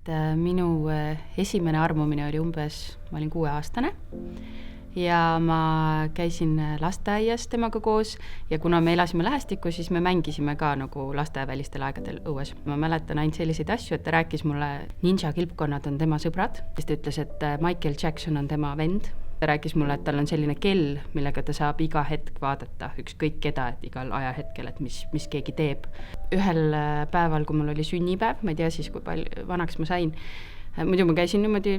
Minu esimene armumine oli ma olin 6-aastane ja ma käisin lasteaias temaga koos ja kuna me elasime lähestikku, siis me mängisime ka nagu lastevälistel aegadel õues. Ma mäletan ainult selliseid asju, et ta rääkis mulle, ninja kilpkonnad on tema sõbrad, siis ta ütles, et Michael Jackson on tema vend. Ta rääkis mulle, et tal on selline kell, millega ta saab iga hetk vaadata ükskõik keda, et igal ajahetkel, et mis keegi teeb. Ühel päeval, kui mul oli sünnipäev, ma ei tea siis, kui palju vanaks ma sain, muidu ma käisin niimoodi,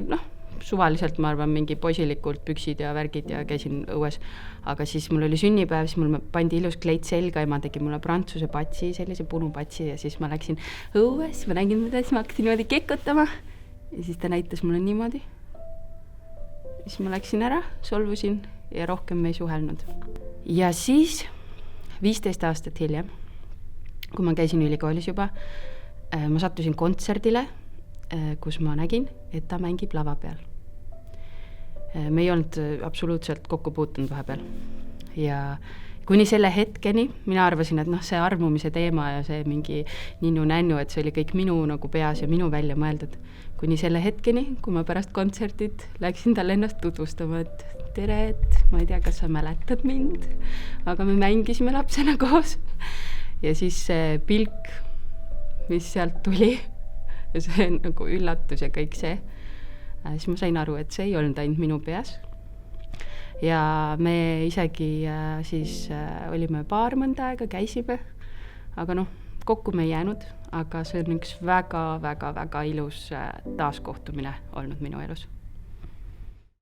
suvaliselt, ma arvan, mingi poisilikult püksid ja värgid ja käisin õues, aga siis mul oli sünnipäev, siis mul pandi ilus kleit selga, ema tegi mulle prantsuse patsi, sellise punupatsi ja siis ma läksin õues, ma nägin, mida siis ma hakkasin niimoodi kekutama ja siis ta näitas mulle niimoodi. Siis ma läksin ära, solvusin ja rohkem me ei suhelnud. Ja siis 15 aastat hiljem, kui ma käisin ülikoolis juba, ma sattusin kontserdile, kus ma nägin, et ta mängib lava peal. Me ei olnud absoluutselt kokku puutunud vahepeal. Ja kuni selle hetkeni mina arvasin, et see armumise teema ja see mingi ninnu-nännu, et see oli kõik minu nagu peas ja minu välja mõeldud. Kuni selle hetkeni, kui ma pärast kontserdit läksin talle ennast tutvustama, et tere, et ma ei tea, kas sa mäletad mind, aga me mängisime lapsena koos. Ja siis see pilk, mis sealt tuli, ja see nagu üllatus ja kõik see, siis ma sain aru, et see ei olnud ainult minu peas. Ja me isegi siis olime paar mõnda aega, käisime, aga kokku me ei jäänud, aga see on üks väga ilus taaskohtumine olnud minu elus.